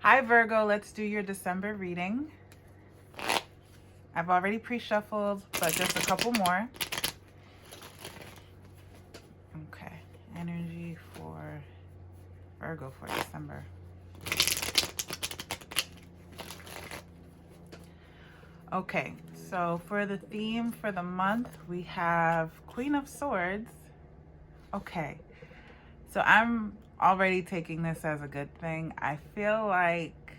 Hi Virgo, let's do your December reading. I've already pre-shuffled, but just a couple more. Okay, energy for Virgo for December. Okay, so for the theme for the month, we have Queen of Swords. Okay, so I'm already taking this as a good thing. I feel like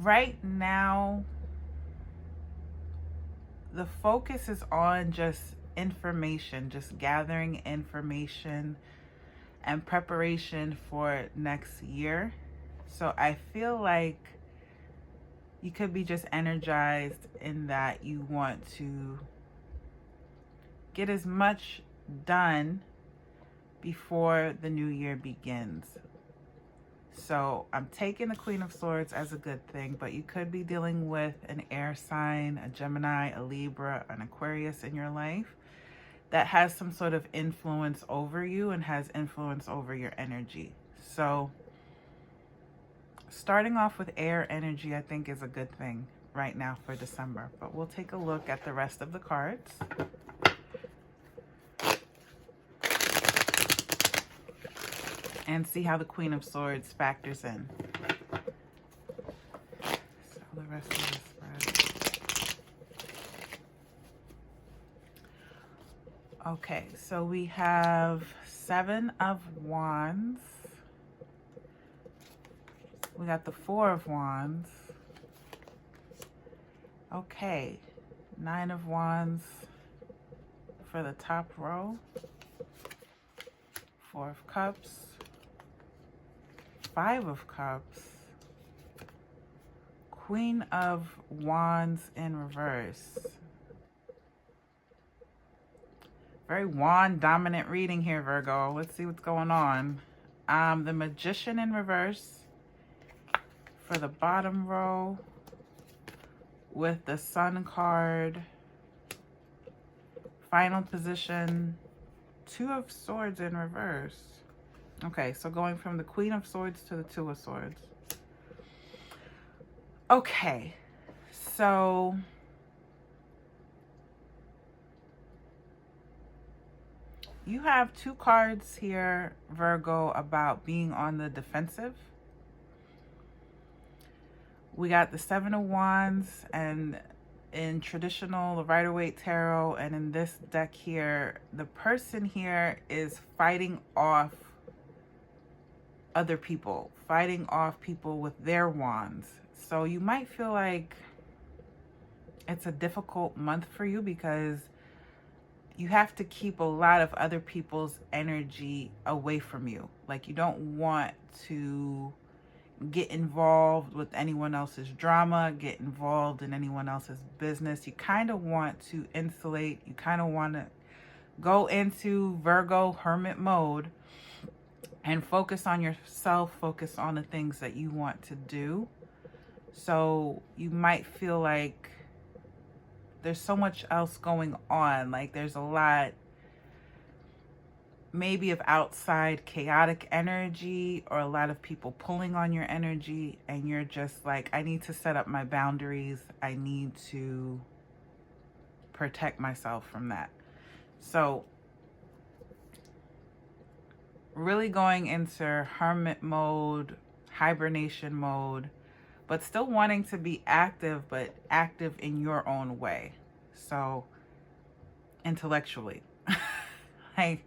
right now, the focus is on just information, just gathering information and preparation for next year. So I feel like you could be just energized in that you want to get as much done before the new year begins. So I'm taking the Queen of Swords as a good thing, but you could be dealing with an air sign, a Gemini, a Libra, an Aquarius in your life that has some sort of influence over you and has influence over your energy. So starting off with air energy, I think, is a good thing right now for December. But we'll take a look at the rest of the cards. And see how the Queen of Swords factors in. So the rest of the spread. Okay, so we have 7 of Wands. We got the 4 of Wands. Okay, 9 of Wands for the top row. 4 of Cups. 5 of Cups. Queen of Wands in reverse. Very wand dominant reading here, Virgo. Let's see what's going on. The Magician in reverse for the bottom row with the Sun card. Final position, 2 of Swords in reverse. Okay, so going from the Queen of Swords to the 2 of Swords. Okay, so you have 2 cards here, Virgo, about being on the defensive. We got the 7 of Wands, and in traditional, the Rider-Waite Tarot, and in this deck here, the person here is fighting off other people, fighting off people with their wands. So you might feel like it's a difficult month for you because you have to keep a lot of other people's energy away from you. Like, you don't want to get involved with anyone else's drama, get involved in anyone else's business. You kind of want to insulate. You kind of want to go into Virgo hermit mode and focus on yourself, focus on the things that you want to do. So you might feel like there's so much else going on. Like, there's a lot maybe of outside chaotic energy, or a lot of people pulling on your energy, and you're just like, I need to set up my boundaries. I need to protect myself from that. So really going into hermit mode, hibernation mode, but still wanting to be active, but active in your own way. So intellectually, like,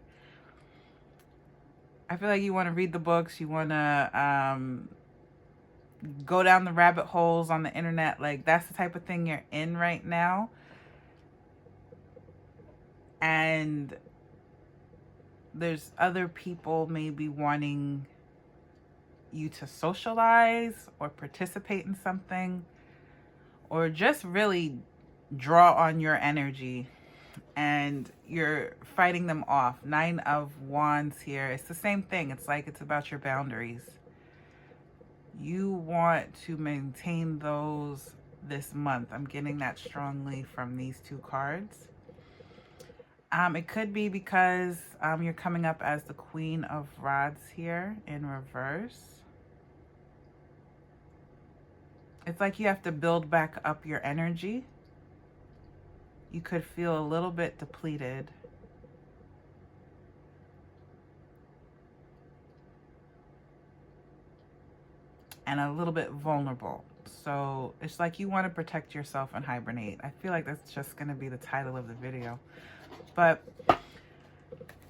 I feel like you want to read the books, you want to go down the rabbit holes on the internet. Like, that's the type of thing you're in right now. And there's other people maybe wanting you to socialize or participate in something, or just really draw on your energy, and you're fighting them off. 9 of Wands here. It's the same thing. It's like, it's about your boundaries. You want to maintain those this month. I'm getting that strongly from these 2 cards. It could be because you're coming up as the Queen of Rods here in reverse. It's like you have to build back up your energy. You could feel a little bit depleted. And a little bit vulnerable. So it's like you want to protect yourself and hibernate. I feel like that's just going to be the title of the video. But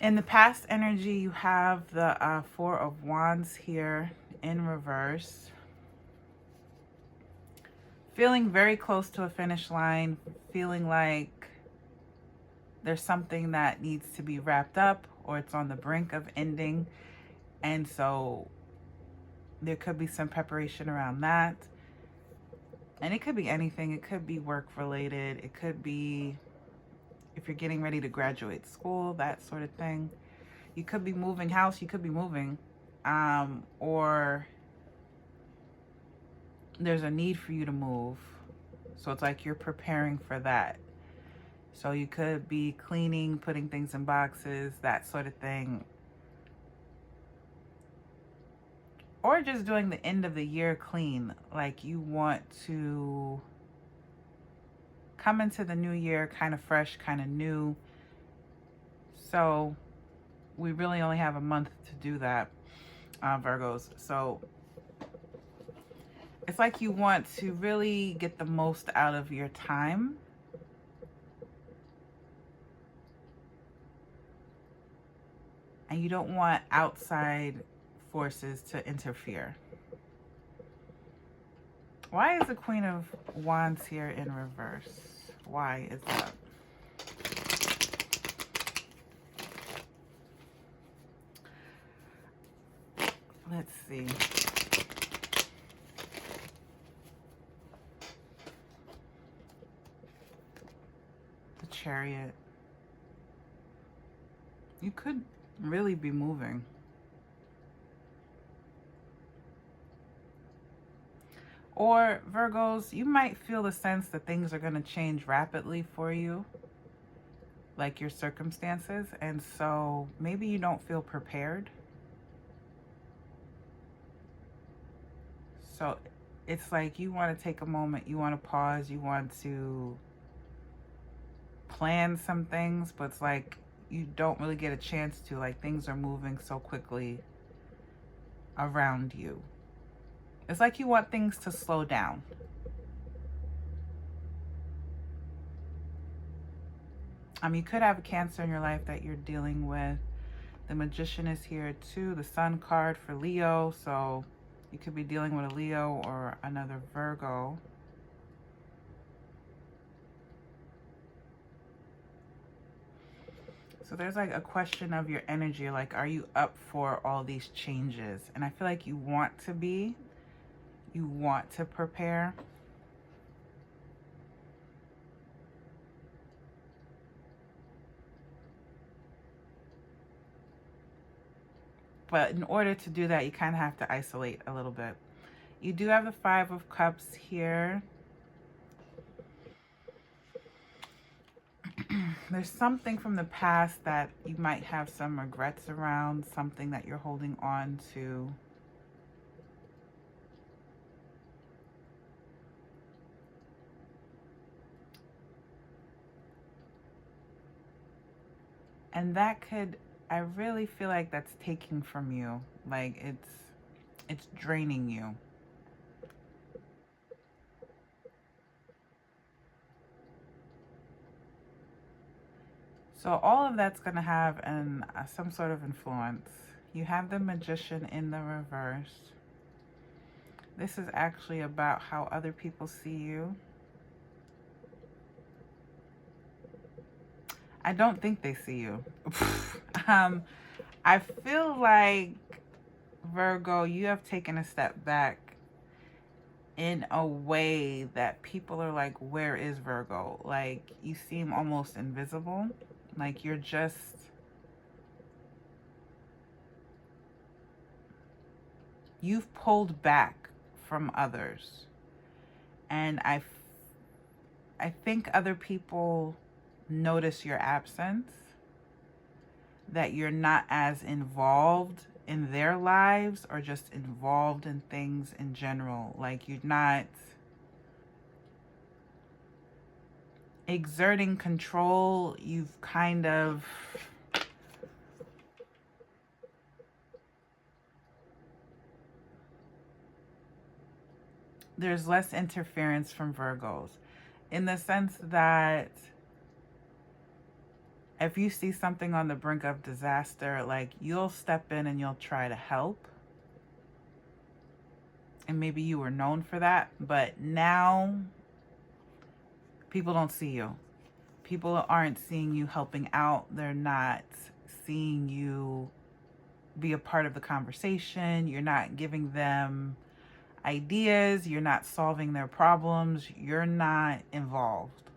in the past energy, you have the Four of Wands here in reverse. Feeling very close to a finish line, feeling like there's something that needs to be wrapped up or it's on the brink of ending. And so there could be some preparation around that. And it could be anything. It could be work related. It could be if you're getting ready to graduate school, that sort of thing. You could be moving house. You could be moving. Or there's a need for you to move. So it's like you're preparing for that. So you could be cleaning, putting things in boxes, that sort of thing. Or just doing the end of the year clean. Like you want to come into the new year kind of fresh, kind of new. So we really only have a month to do that, Virgos. So it's like you want to really get the most out of your time. And you don't want outside forces to interfere. Why is the Queen of Wands here in reverse? Why is that? Let's see. The Chariot. You could really be moving. Or Virgos, you might feel the sense that things are going to change rapidly for you, like your circumstances, and so maybe you don't feel prepared. So it's like you want to take a moment, you want to pause, you want to plan some things, but it's like you don't really get a chance to, like things are moving so quickly around you. It's like you want things to slow down. You could have a Cancer in your life that you're dealing with. The Magician is here too, the Sun card for Leo. So you could be dealing with a Leo or another Virgo. So there's like a question of your energy, like, are you up for all these changes? And I feel like you want to be. You want to prepare. But in order to do that, you kind of have to isolate a little bit. You do have the Five of Cups here. There's something from the past that you might have some regrets around, something that you're holding on to. And that could, I really feel like that's taking from you. Like it's draining you. So all of that's going to have some sort of influence. You have the Magician in the reverse. This is actually about how other people see you. I don't think they see you. I feel like, Virgo, you have taken a step back in a way that people are like, where is Virgo? Like, you seem almost invisible. Like, you're just... You've pulled back from others. And I think other people notice your absence. that you're not as involved in their lives or just involved in things in general. Like you're not exerting control. You've kind of there's less interference from Virgos in the sense that if you see something on the brink of disaster, like you'll step in and you'll try to help. And maybe you were known for that, but now people don't see you. People aren't seeing you helping out. They're not seeing you be a part of the conversation. You're not giving them ideas. You're not solving their problems. You're not involved.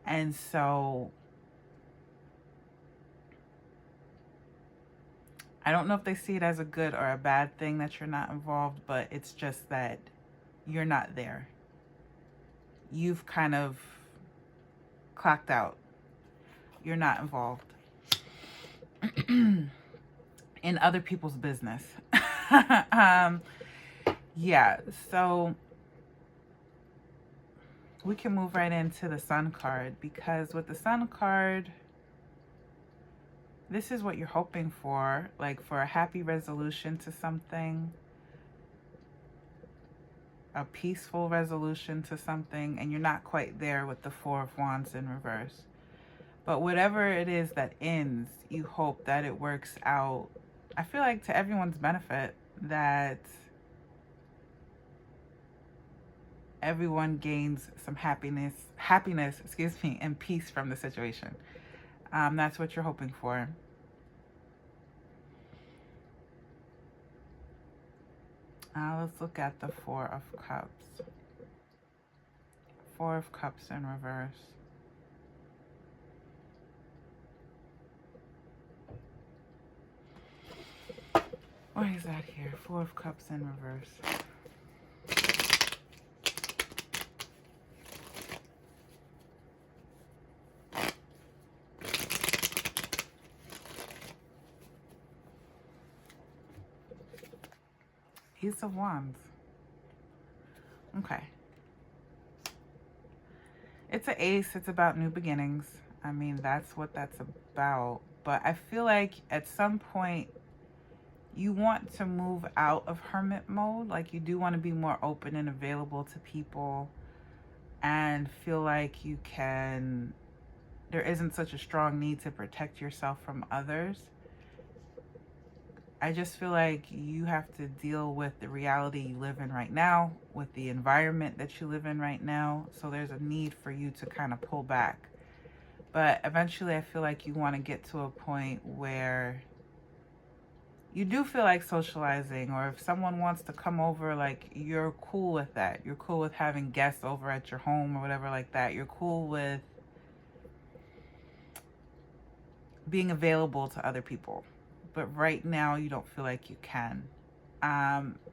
And so I don't know if they see it as a good or a bad thing that you're not involved, but it's just that you're not there. You've kind of clocked out. You're not involved in other people's business. Yeah, so we can move right into the Sun card, because with the Sun card, this is what you're hoping for, like for a happy resolution to something, a peaceful resolution to something, and you're not quite there with the Four of Wands in reverse. But whatever it is that ends, you hope that it works out, I feel like to everyone's benefit, that everyone gains some happiness, and peace from the situation. That's what you're hoping for. Let's look at the Four of Cups. Four of Cups in reverse. Why is that here? Four of Cups in reverse. Ace of Wands. Okay. It's an ace. It's about new beginnings. I mean, that's what that's about. But I feel like at some point you want to move out of hermit mode. Like you do want to be more open and available to people and feel like you can, there isn't such a strong need to protect yourself from others. I just feel like you have to deal with the reality you live in right now, with the environment that you live in right now. So there's a need for you to kind of pull back. But eventually I feel like you want to get to a point where you do feel like socializing, or if someone wants to come over, like you're cool with that. You're cool with having guests over at your home or whatever like that. You're cool with being available to other people. But right now you don't feel like you can.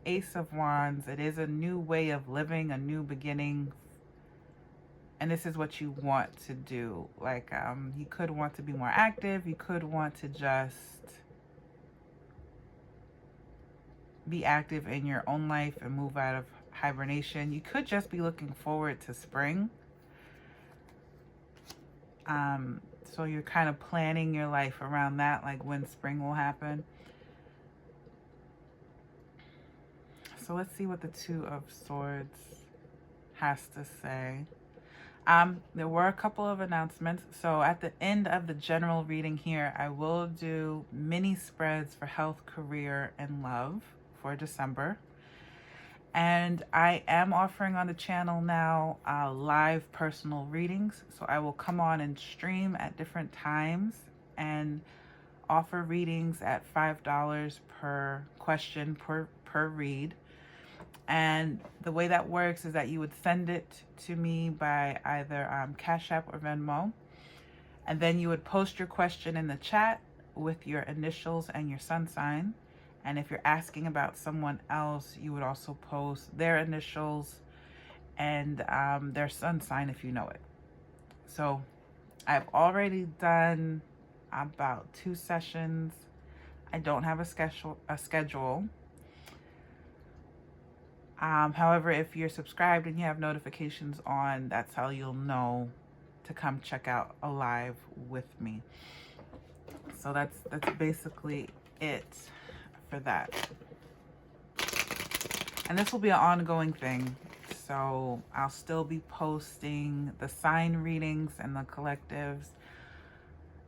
Ace of Wands, it is a new way of living, a new beginning. And this is what you want to do. Like, you could want to be more active. You could want to just be active in your own life and move out of hibernation. You could just be looking forward to spring. So you're kind of planning your life around that, like when spring will happen. So let's see what the Two of Swords has to say. There were a couple of announcements. So at the end of the general reading here, I will do mini spreads for health, career, and love for December. And I am offering on the channel now live personal readings. So I will come on and stream at different times and offer readings at $5 per question per read. And the way that works is that you would send it to me by either Cash App or Venmo. And then you would post your question in the chat with your initials and your sun sign. And if you're asking about someone else, you would also post their initials and their sun sign if you know it. So I've already done about 2 sessions. I don't have a schedule. However, if you're subscribed and you have notifications on, that's how you'll know to come check out a live with me. So that's basically it for that. And this will be an ongoing thing. So I'll still be posting the sign readings and the collectives.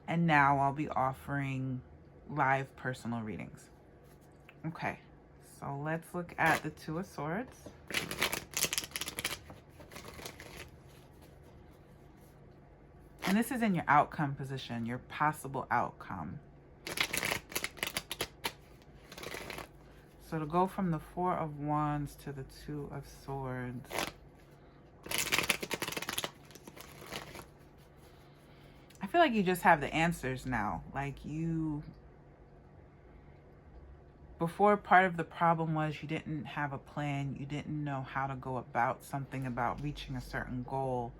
And now I'll be offering live personal readings. Okay, so let's look at the Two of Swords. And this is in your outcome position, your possible outcome. So to go from the Four of Wands to the Two of Swords. I feel like you just have the answers now. Like before, part of the problem was you didn't have a plan. You didn't know how to go about something, about reaching a certain goal,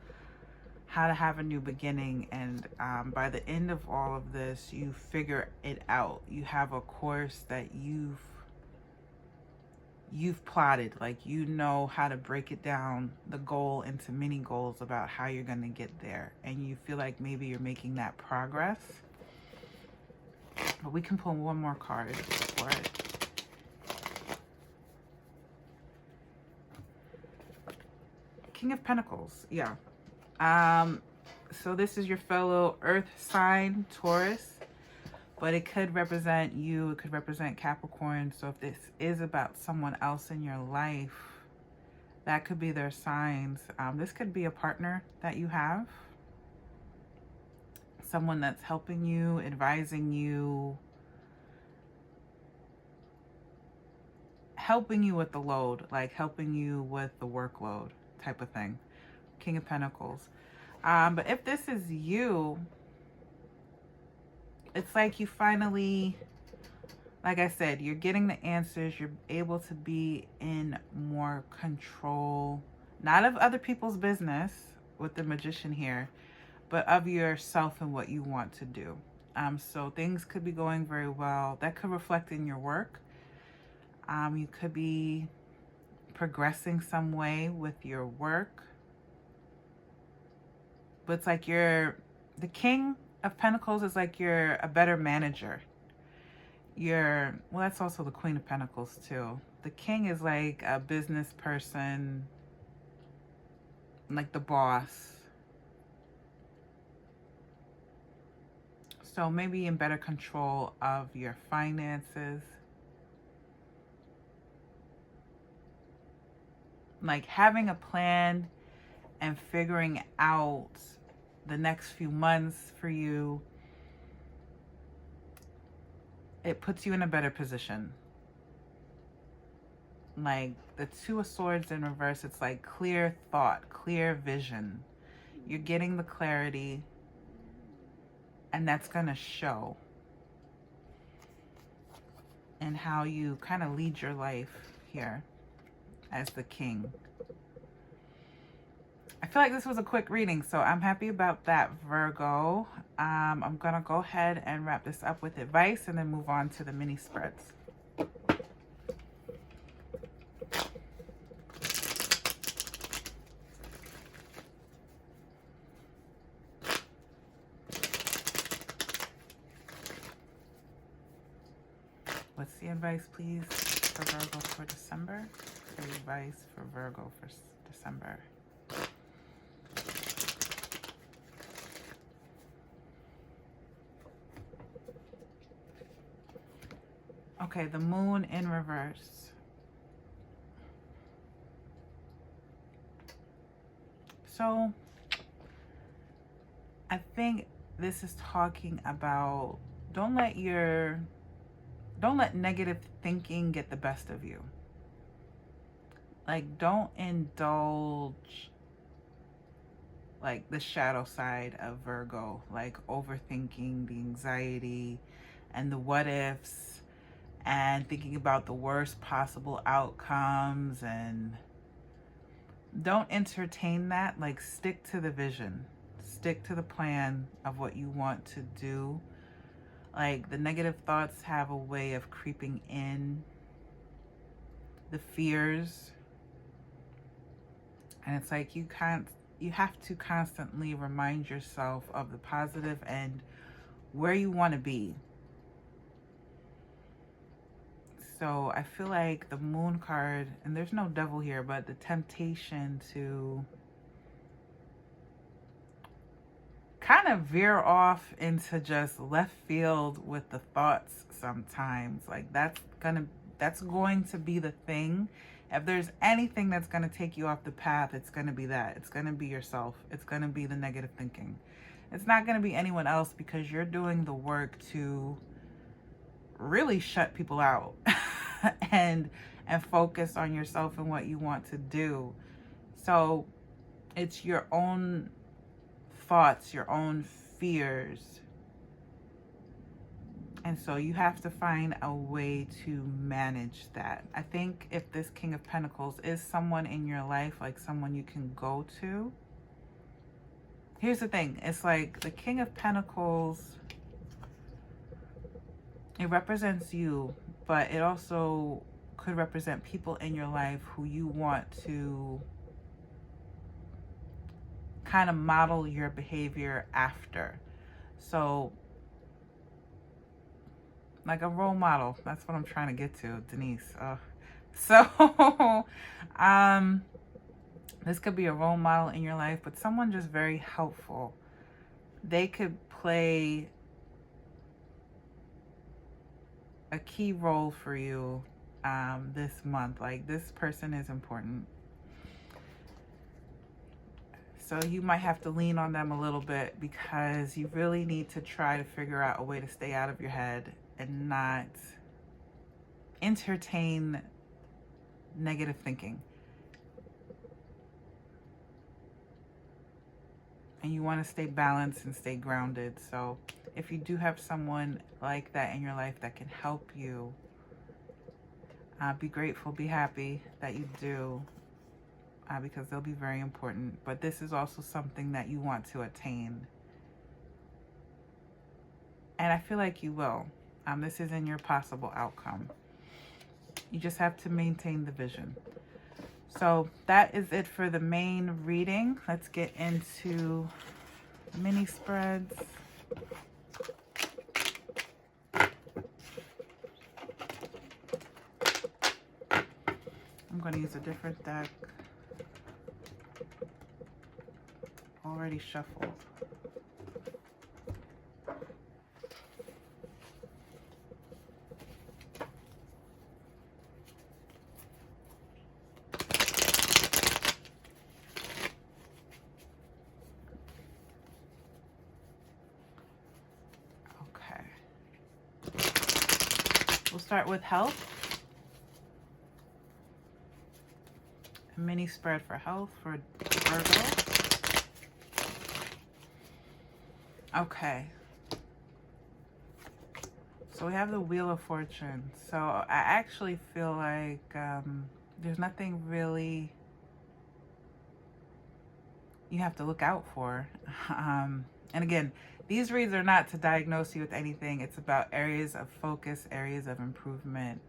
how to have a new beginning. And by the end of all of this, you figure it out. You have a course that you've plotted. Like, you know how to break it down, the goal, into mini goals about how you're going to get there. And you feel like maybe you're making that progress. But we can pull one more card for it. King of Pentacles. Yeah. So this is your fellow earth sign, Taurus. But it could represent you. It could represent Capricorn. So if this is about someone else in your life, that could be their signs. This could be a partner that you have. Someone that's helping you, advising you, helping you with the load, like helping you with the workload type of thing. King of Pentacles. But if this is you, it's like you finally, like I said, you're getting the answers. You're able to be in more control, not of other people's business with the Magician here, but of yourself and what you want to do. So things could be going very well. That could reflect in your work. You could be progressing some way with your work. But it's like the King of Pentacles is like you're a better manager. Well, that's also the Queen of Pentacles too. The King is like a business person, like the boss. So maybe in better control of your finances. Like having a plan and figuring out the next few months for you, it puts you in a better position. Like the Two of Swords in reverse, it's like clear thought, clear vision. You're getting the clarity, and that's going to show in how you kind of lead your life here as the King. I feel like this was a quick reading, so I'm happy about that, Virgo. I'm going to go ahead and wrap this up with advice and then move on to the mini spreads. What's the advice, please, for Virgo for December? The advice for Virgo for December. Okay, the Moon in reverse. So I think this is talking about don't let negative thinking get the best of you. Like, don't indulge like the shadow side of Virgo, like overthinking, the anxiety and the what ifs, and thinking about the worst possible outcomes. And don't entertain that. Like, stick to the vision, stick to the plan of what you want to do. Like, the negative thoughts have a way of creeping in, the fears. And it's like you have to constantly remind yourself of the positive and where you want to be. So I feel like the Moon card, and there's no devil here, but the temptation to kind of veer off into just left field with the thoughts sometimes. Like, that's going to be the thing. If there's anything that's going to take you off the path, it's going to be that. It's going to be yourself. It's going to be the negative thinking. It's not going to be anyone else, because you're doing the work to really shut people out and focus on yourself and what you want to do. So it's your own thoughts, your own fears. And so you have to find a way to manage that. I think if this King of Pentacles is someone in your life, like someone you can go to. Here's the thing. It's like the King of Pentacles, it represents you, but it also could represent people in your life who you want to kind of model your behavior after. So, like a role model. That's what I'm trying to get to, Denise. So, this could be a role model in your life, but someone just very helpful. They could play a key role for you this month. Like, this person is important. So you might have to lean on them a little bit, because you really need to try to figure out a way to stay out of your head and not entertain negative thinking. And you want to stay balanced and stay grounded. So if you do have someone like that in your life that can help you, be grateful, be happy that you do, because they'll be very important. But this is also something that you want to attain. And I feel like you will. This is in your possible outcome. You just have to maintain the vision. So that is it for the main reading. Let's get into mini spreads. I'm going to use a different deck. Already shuffled. We'll start with health. A mini spread for health for Virgo. Okay. So we have the Wheel of Fortune. So I actually feel like there's nothing really you have to look out for. And again, these reads are not to diagnose you with anything. It's about areas of focus, areas of improvement.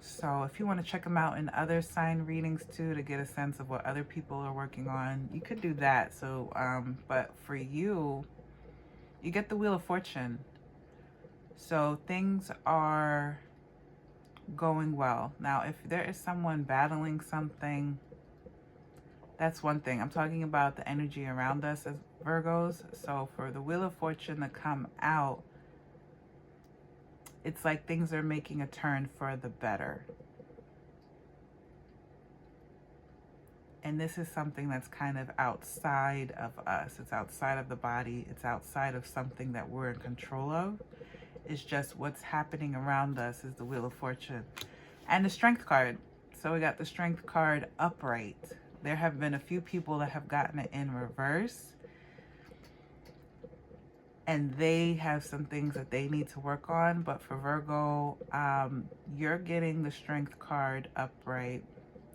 So if you want to check them out in other sign readings too, to get a sense of what other people are working on, you could do that. So, but for you, you get the Wheel of Fortune. So things are going well. Now, if there is someone battling something, that's one thing. I'm talking about the energy around us as Virgos. So for the Wheel of Fortune to come out, it's like things are making a turn for the better. And this is something that's kind of outside of us. It's outside of the body. It's outside of something that we're in control of. It's just what's happening around us is the Wheel of Fortune. And the Strength card. So we got the Strength card upright. There have been a few people that have gotten it in reverse. And they have some things that they need to work on. But for Virgo, you're getting the Strength card upright.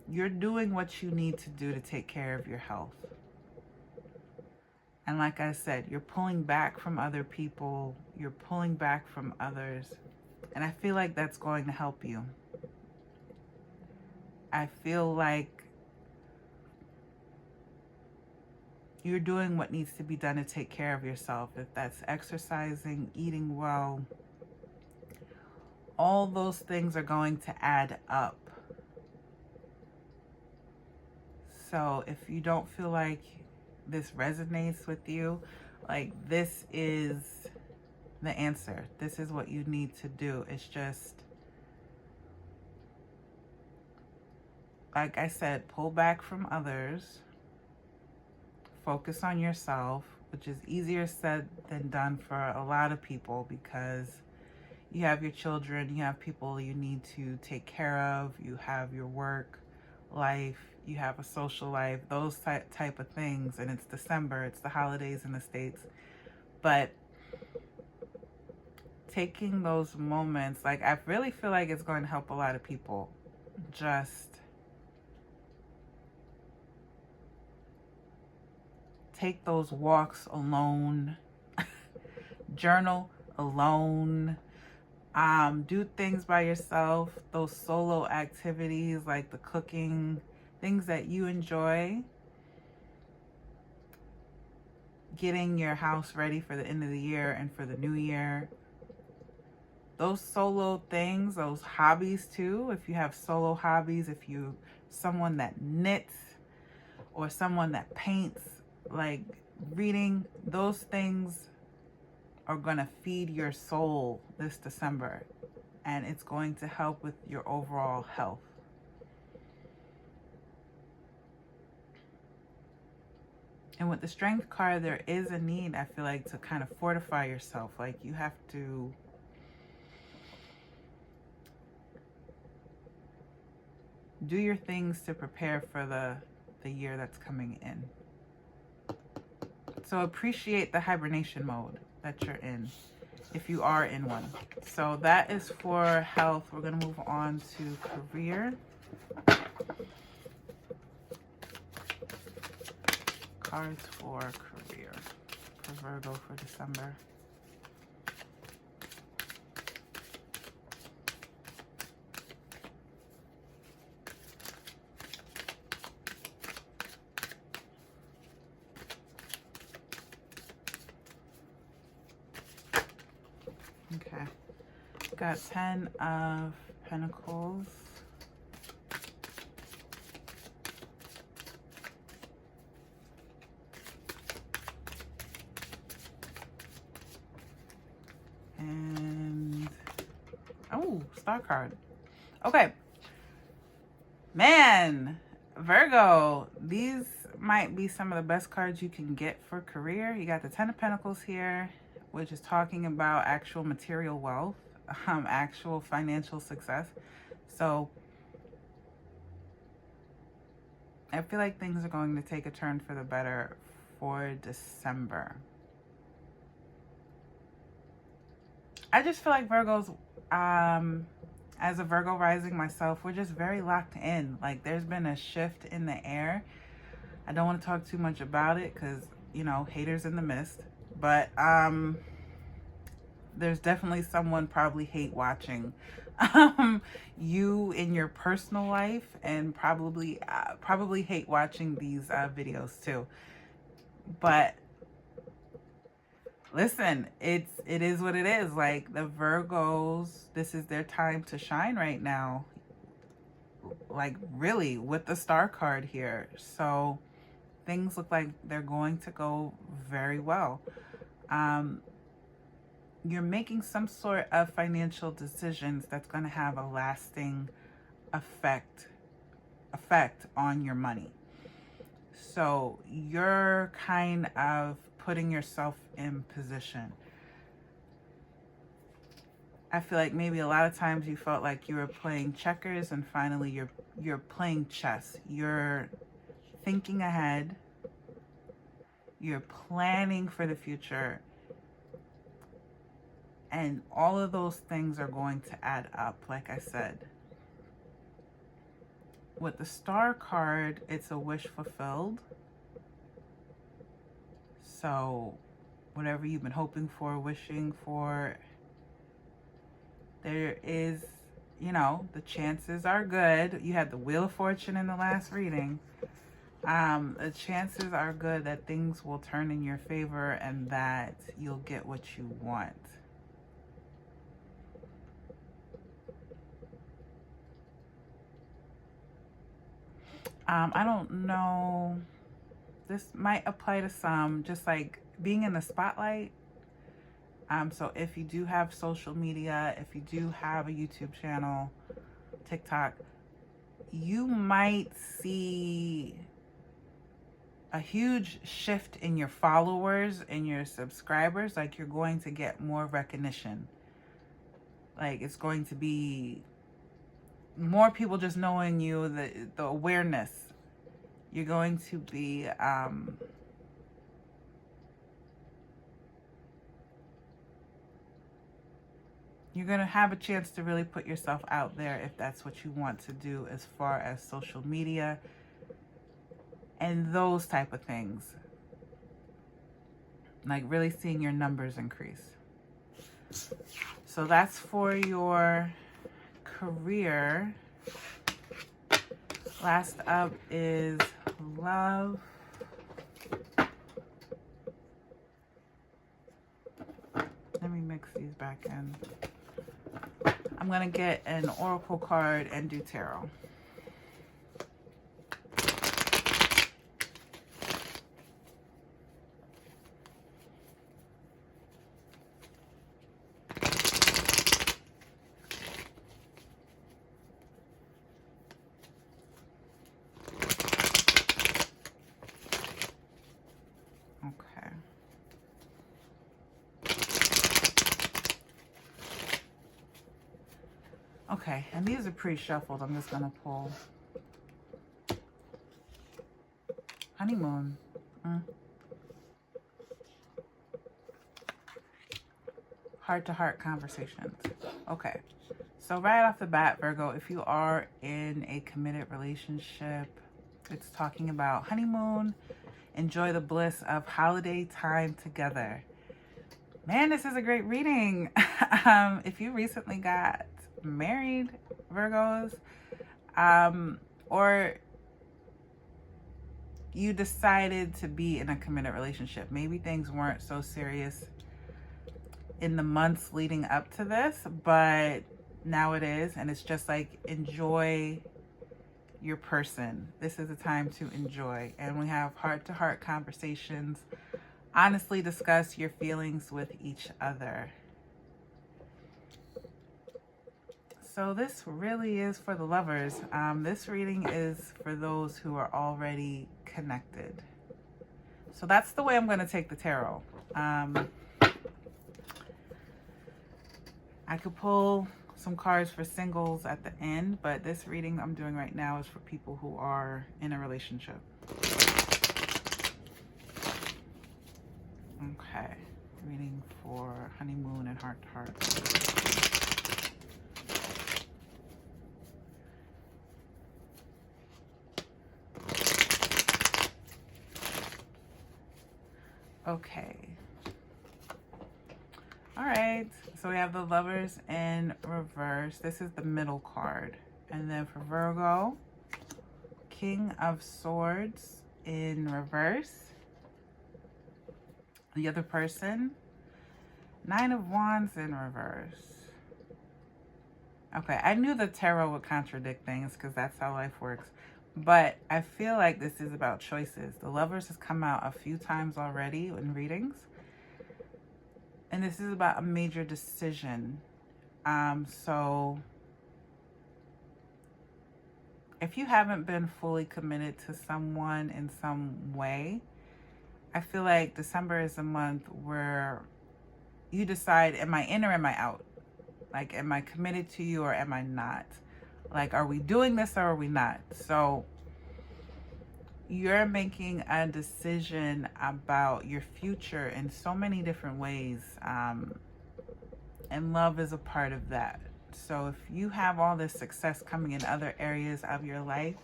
You're doing what you need to do to take care of your health. And like I said, you're pulling back from other people, you're pulling back from others. And I feel like that's going to help you. I feel like you're doing what needs to be done to take care of yourself. If that's exercising, eating well, all those things are going to add up. So if you don't feel like this resonates with you, like, this is the answer. This is what you need to do. It's just, like I said, pull back from others. Focus on yourself, which is easier said than done for a lot of people, because you have your children, you have people you need to take care of, you have your work life, you have a social life, those type of things. And it's December, it's the holidays in the States. But taking those moments, like, I really feel like it's going to help a lot of people. Just take those walks alone, journal alone, do things by yourself, those solo activities like the cooking, things that you enjoy, getting your house ready for the end of the year and for the new year. Those solo things, those hobbies too, if you have solo hobbies, if you someone that knits or someone that paints, like reading, those things are going to feed your soul this December, and it's going to help with your overall health. And with the Strength card, there is a need, I feel like, to kind of fortify yourself. Like, you have to do your things to prepare for the year that's coming in. So appreciate the hibernation mode that you're in, if you are in one. So that is for health. We're going to move on to career. Cards for career for Virgo for December. Okay, got 10 of Pentacles. And, oh, Star card. Okay. Man, Virgo, these might be some of the best cards you can get for career. You got the 10 of Pentacles here, which is talking about actual material wealth, actual financial success. So I feel like things are going to take a turn for the better for December. I just feel like Virgos, as a Virgo rising myself, we're just very locked in. Like, there's been a shift in the air. I don't want to talk too much about it because, you know, haters in the mist. But there's definitely someone probably hate watching you in your personal life, and probably hate watching these videos too. But listen, it is what it is. Like, the Virgos, this is their time to shine right now. Like, really, with the Star card here. So things look like they're going to go very well. You're making some sort of financial decisions that's going to have a lasting effect on your money. So you're kind of putting yourself in position. I feel like maybe a lot of times you felt like you were playing checkers, and finally you're playing chess. You're thinking ahead. You're planning for the future. And all of those things are going to add up, like I said. With the Star card, it's a wish fulfilled. So whatever you've been hoping for, wishing for, there is, you know, the chances are good. You had the Wheel of Fortune in the last reading. The chances are good that things will turn in your favor and that you'll get what you want. I don't know. This might apply to some, just like being in the spotlight. So if you do have social media, if you do have a YouTube channel, TikTok, you might see a huge shift in your followers and your subscribers. Like, you're going to get more recognition. Like, it's going to be more people just knowing you, the awareness. You're going to be you're going to have a chance to really put yourself out there if that's what you want to do as far as social media and those type of things. Like, really seeing your numbers increase. So that's for your career. Last up is love. Let me mix these back in. I'm going to get an oracle card and do tarot. Okay. Okay, and these are pre-shuffled. I'm just gonna pull honeymoon. Heart-to-heart conversations. Okay, so right off the bat, Virgo, if you are in a committed relationship, it's talking about honeymoon. Enjoy the bliss of holiday time together. Man, this is a great reading. If you recently got married, Virgos, or you decided to be in a committed relationship, maybe things weren't so serious in the months leading up to this, but now it is, and it's just like, enjoy your person. This is a time to enjoy. And we have heart-to-heart conversations. Honestly discuss your feelings with each other. So this really is for the lovers. This reading is for those who are already connected. So that's the way I'm going to take the tarot. I could pull some cards for singles at the end, but this reading I'm doing right now is for people who are in a relationship. Okay, reading for honeymoon and heart-to-heart. Okay. All right, so we have the lovers in reverse. This is the middle card. And then for Virgo, King of Swords in reverse. The other person, Nine of Wands in reverse. Okay, I knew the tarot would contradict things because that's how life works. But I feel like this is about choices. The lovers has come out a few times already in readings. And this is about a major decision. So if you haven't been fully committed to someone in some way, I feel like December is a month where you decide, am I in or am I out? Like, am I committed to you or am I not? Like, are we doing this or are we not? So you're making a decision about your future in so many different ways. And love is a part of that. So if you have all this success coming in other areas of your life,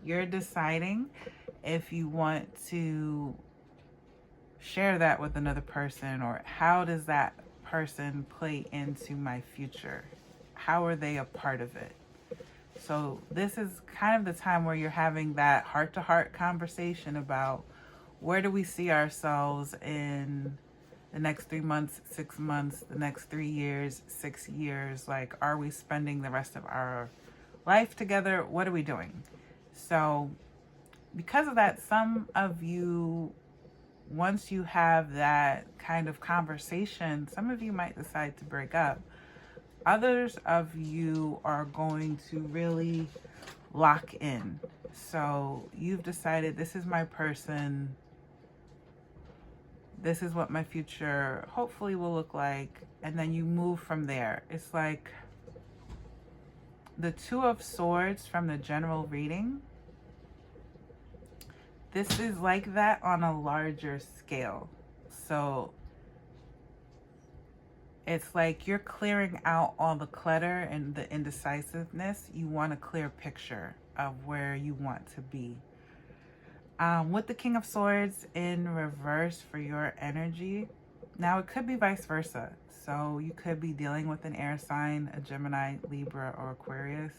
you're deciding if you want to share that with another person, or how does that person play into my future? How are they a part of it? So this is kind of the time where you're having that heart-to-heart conversation about where do we see ourselves in the next 3 months, 6 months, the next 3 years, 6 years. Like, are we spending the rest of our life together? What are we doing? So because of that, some of you, once you have that kind of conversation, some of you might decide to break up. Others of you are going to really lock in. So you've decided, this is my person. This is what my future hopefully will look like. And then you move from there. It's like the Two of Swords from the general reading. This is like that on a larger scale. So it's like you're clearing out all the clutter and the indecisiveness. You want a clear picture of where you want to be. With the King of Swords in reverse for your energy. Now it could be vice versa. So you could be dealing with an air sign, a Gemini, Libra, or Aquarius.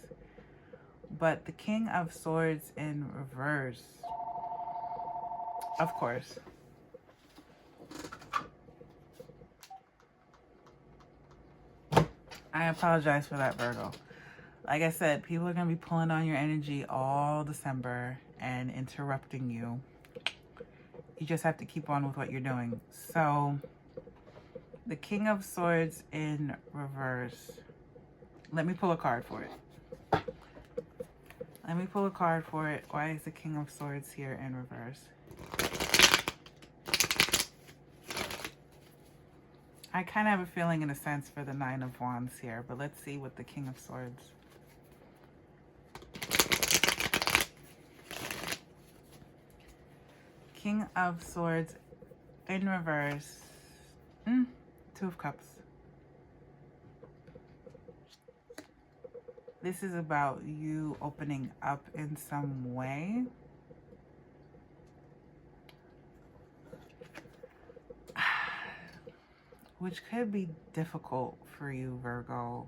But the King of Swords in reverse, of course, I apologize for that, Virgo. Like I said, people are going to be pulling on your energy all December and interrupting you. You just have to keep on with what you're doing. So, the King of Swords in reverse. Let me pull a card for it. Let me pull a card for it. Why is the King of Swords here in reverse? I kind of have a feeling in a sense for the Nine of Wands here, but let's see what the King of Swords. King of Swords in reverse. Two of Cups. This is about you opening up in some way. Which could be difficult for you, Virgo.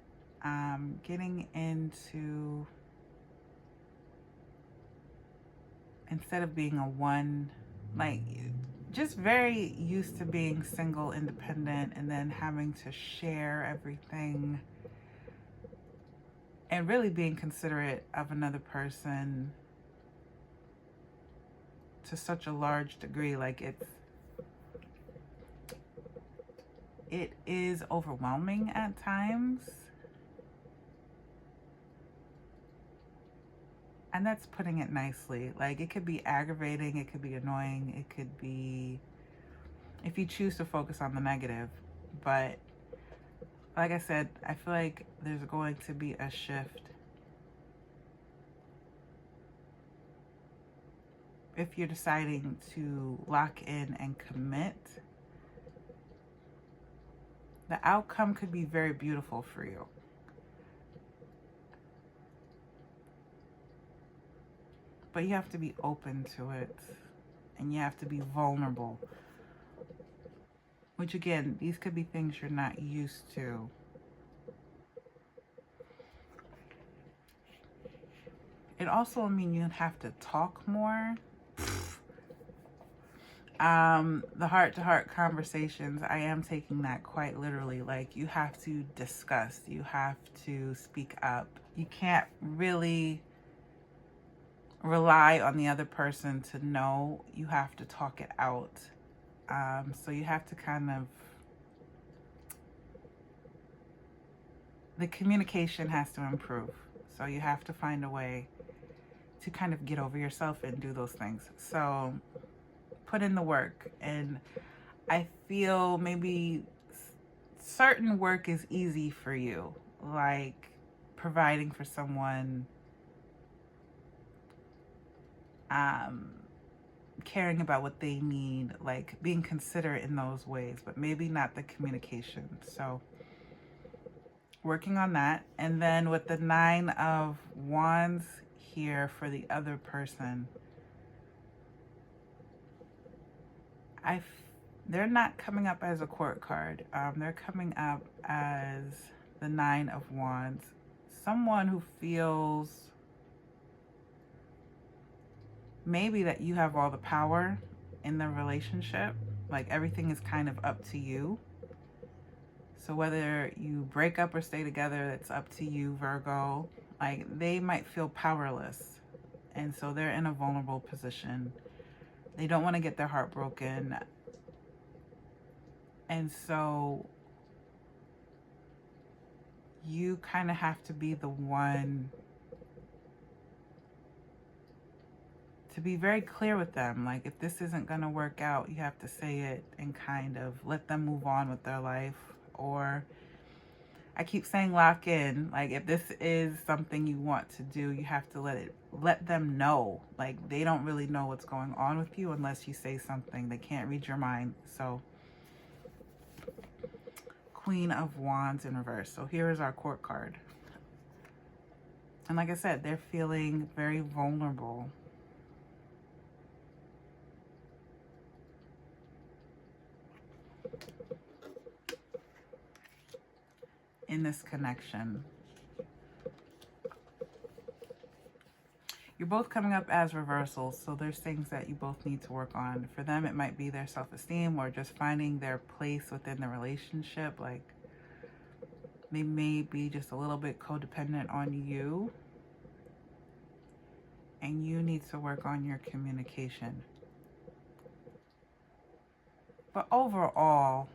Getting into, instead of being a one, like, just very used to being single, independent, and then having to share everything and really being considerate of another person to such a large degree. Like, it is overwhelming at times. And that's putting it nicely. Like, it could be aggravating, it could be annoying, it could be, if you choose to focus on the negative. But like I said, I feel like there's going to be a shift. If you're deciding to lock in and commit, the outcome could be very beautiful for you. But you have to be open to it, and you have to be vulnerable. Which, again, these could be things you're not used to. It also means you have to talk more. The heart-to-heart conversations, I am taking that quite literally. Like, you have to discuss, you have to speak up. You can't really rely on the other person to know. You have to talk it out. So you have to kind of, the communication has to improve. So you have to find a way to kind of get over yourself and do those things. So put in the work. And I feel maybe certain work is easy for you, like providing for someone, caring about what they need, like being considerate in those ways, but maybe not the communication. So working on that. And then with the Nine of Wands here for the other person, I They're not coming up as a court card. They're coming up as the Nine of Wands. Someone who feels maybe that you have all the power in the relationship. Like everything is kind of up to you. So whether you break up or stay together, it's up to you, Virgo. Like they might feel powerless. And so they're in a vulnerable position. They don't want to get their heart broken. And so you kind of have to be the one to be very clear with them. Like if this isn't going to work out, you have to say it and kind of let them move on with their life. Or I keep saying lock in. Like if this is something you want to do, you have to let them know. Like they don't really know what's going on with you unless you say something. They can't read your mind. So Queen of Wands in reverse. So here is our court card. And like I said, they're feeling very vulnerable. In this connection. You're both coming up as reversals, so there's things that you both need to work on. For them, it might be their self-esteem or just finding their place within the relationship. Like, they may be just a little bit codependent on you, and you need to work on your communication. But overall,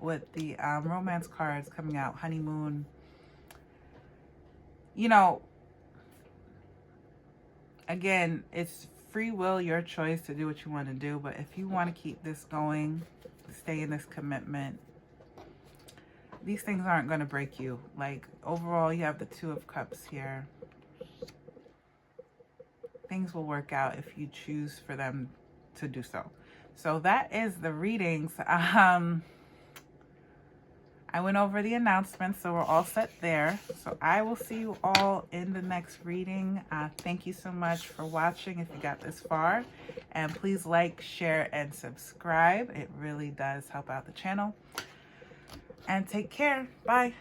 with the romance cards coming out, honeymoon, you know, again, it's free will, your choice to do what you want to do. But if you want to keep this going, stay in this commitment, these things aren't going to break you. Like overall, you have the Two of Cups here. Things will work out if you choose for them to do so. So that is the readings. I went over the announcements, so we're all set there. So I will see you all in the next reading. Thank you so much for watching if you got this far. And please like, share, and subscribe. It really does help out the channel. And take care. Bye.